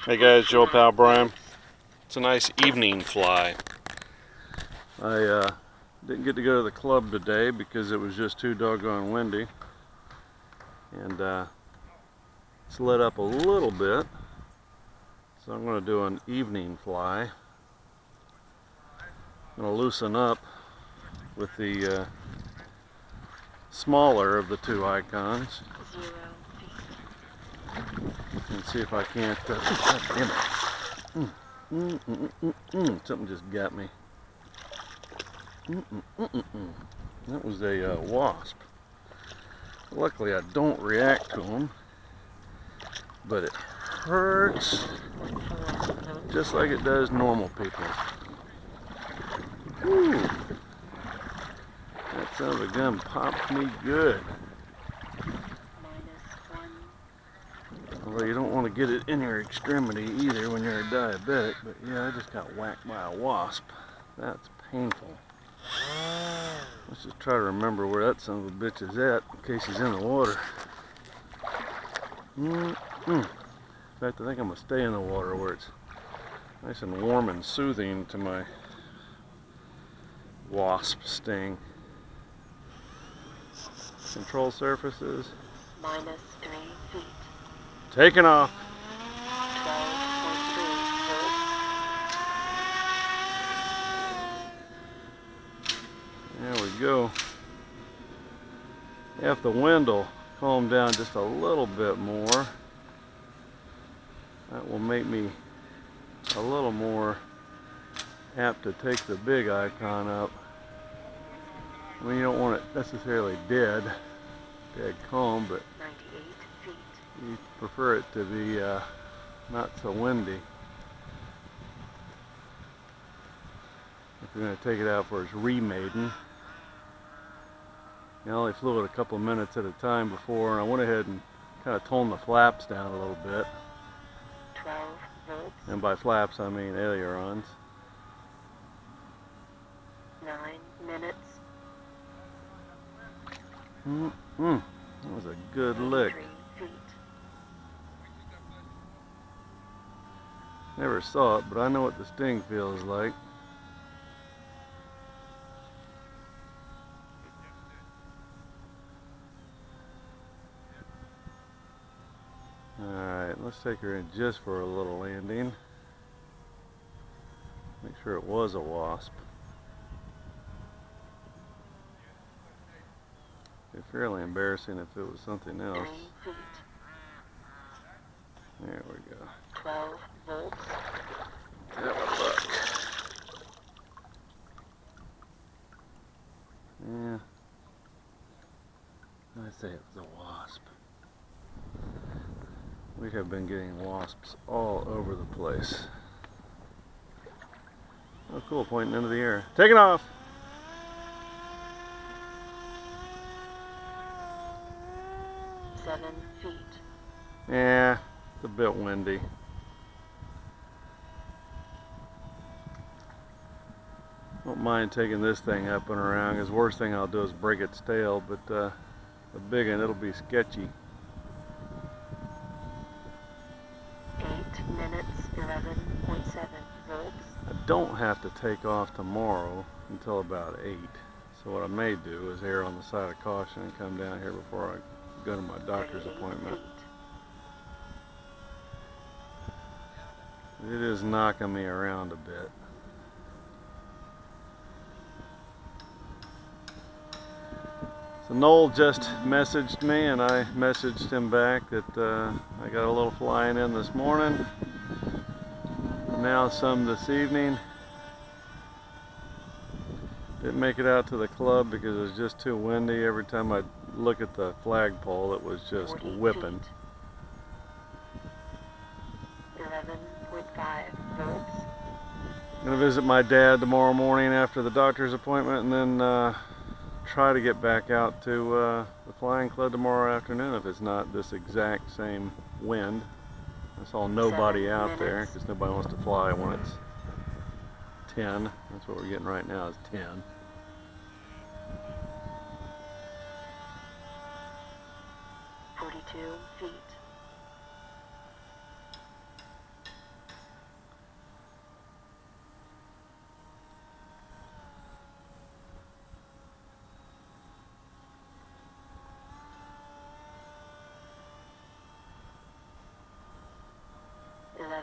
Hey guys, Joe Pal Brian. It's a nice evening fly. I didn't get to go to the club today because it was just too doggone windy. And it's lit up a little bit. So I'm going to do an evening fly. I'm going to loosen up with the smaller of the two icons. And see if I can't, God damn it. Something just got me. That was a wasp. Luckily I don't react to them, but it hurts just like it does normal people. Whew. That son of a gun popped me good. Although you don't want to get it in your extremity either when you're a diabetic, but yeah, I just got whacked by a wasp. That's painful. Let's just try to remember where that son of a bitch is at in case he's in the water. In fact, I think I'm going to stay in the water where it's nice and warm and soothing to my wasp sting. Control surfaces. -3 feet. Taking off. 12.3 There we go. If the wind will calm down just a little bit more, that will make me a little more apt to take the big icon up. I mean, you don't want it necessarily dead calm, but 98 feet. you prefer it to be not so windy. If you're going to take it out for its remaiden. I only flew it a couple of minutes at a time before, and I went ahead and kind of toned the flaps down a little bit. 12 volts. And by flaps, I mean ailerons. 9 minutes. That was a good lick. 3 feet. Never saw it, but I know what the sting feels like. Alright, let's take her in just for a little landing. Make sure it was a wasp. It'd be fairly embarrassing if it was something else. 3 feet. There we go. 12 volts. Have a look. Yeah. I'd say it was a wasp. We have been getting wasps all over the place. Oh cool, pointing into the air. Taking off! Seven feet. Yeah, it's a bit windy. Don't mind taking this thing up and around, because the worst thing I'll do is break its tail, but the big one, it'll be sketchy. 8 minutes, 11.7 volts. I don't have to take off tomorrow until about 8. So what I may do is err on the side of caution and come down here before I go to my doctor's 38 appointment. feet. It is knocking me around a bit. So Noel just messaged me, and I messaged him back that I got a little flying in this morning. Now some this evening. Didn't make it out to the club because it was just too windy. Every time I look at the flagpole, it was just 40 whipping. feet. 11.5 volts. I'm gonna visit my dad tomorrow morning after the doctor's appointment, and then try to get back out to the flying club tomorrow afternoon if it's not this exact same wind. I saw nobody 7 out there minutes. because nobody wants to fly when it's 10. That's what we're getting right now is 10. 42 feet.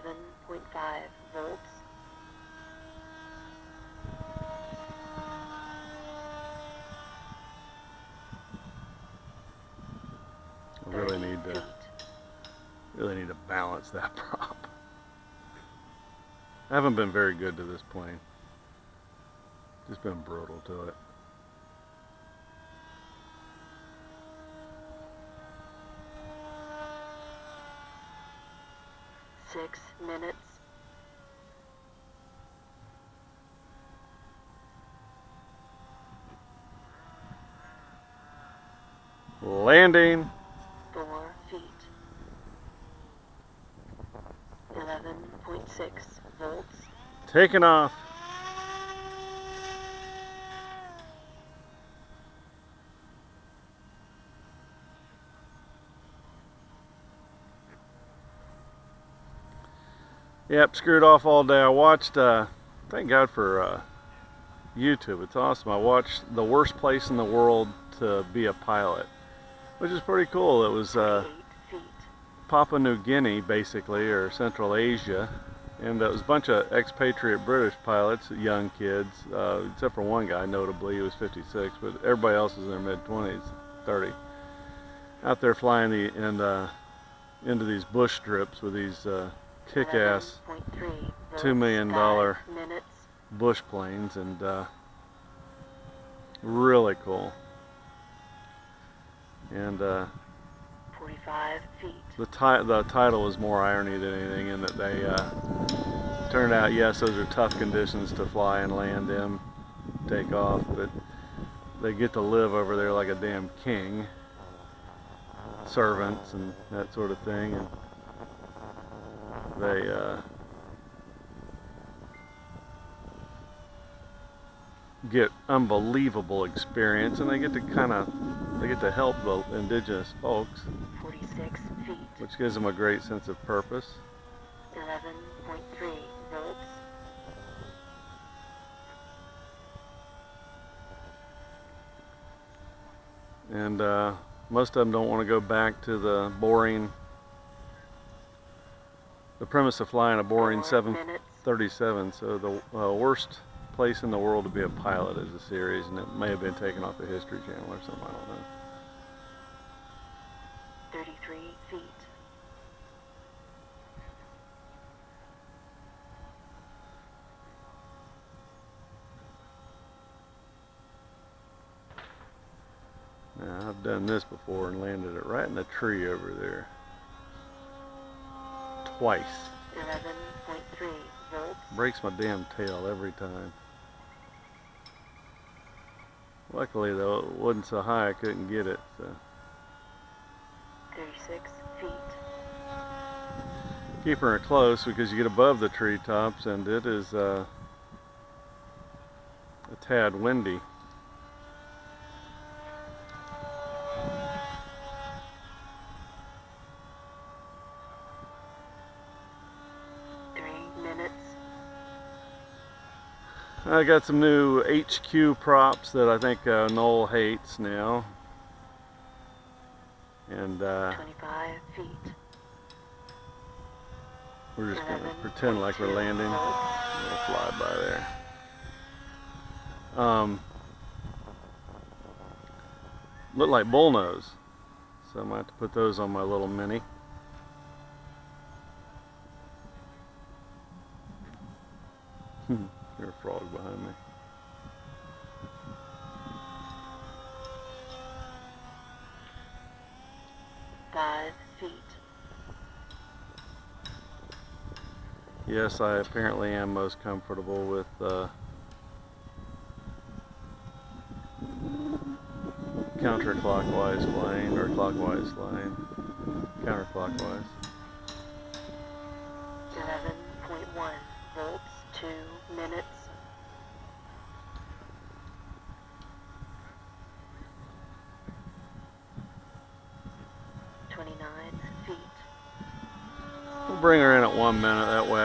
11.5 volts. I 30 feet. really need to balance that prop. I haven't been very good to this plane. Just been brutal to it. Six minutes. Landing. 4 feet. 11.6 volts. Taking off. Yep, screwed off all day. I watched, thank God for YouTube. It's awesome. I watched The Worst Place in the World to Be a Pilot, which is pretty cool. It was 8 feet. Papua New Guinea, basically, or Central Asia. And it was a bunch of expatriate British pilots, young kids, except for one guy, notably. He was 56, but everybody else was in their mid-20s, 30. Out there flying into these bush strips with these kick-ass 11.3 $2 million volts, 5 minutes. bush planes, and really cool. And 45 feet. the title was more irony than anything, in that they turned out, yes, those are tough conditions to fly and land in, take off, but they get to live over there like a damn king, servants and that sort of thing, and they get unbelievable experience, and they get to help the indigenous folks, 46 feet. which gives them a great sense of purpose. 11.3 volts. And most of them don't want to go back to the premise of flying a boring 4 minutes. 737. So the worst place in the world to be a pilot is a series, and it may have been taken off the History Channel or something, I don't know. 33 feet. Now, I've done this before and landed it right in the tree over there. Twice. 11.3 volts. Breaks my damn tail every time. Luckily, though, it wasn't so high I couldn't get it. So 36 feet. keeping her close because you get above the treetops, and it is a tad windy. I got some new HQ props that I think Noel hates now. And 25 feet. we're just going to pretend like we're landing. We'll fly by there. Look like bullnose. So I might have to put those on my little Mini. There's a frog behind me. Five feet. Yes, I apparently am most comfortable with counterclockwise flying, or clockwise flying. Counterclockwise. 11.1 volts, 2 minutes. Feet. We'll bring her in at 1 minute, that way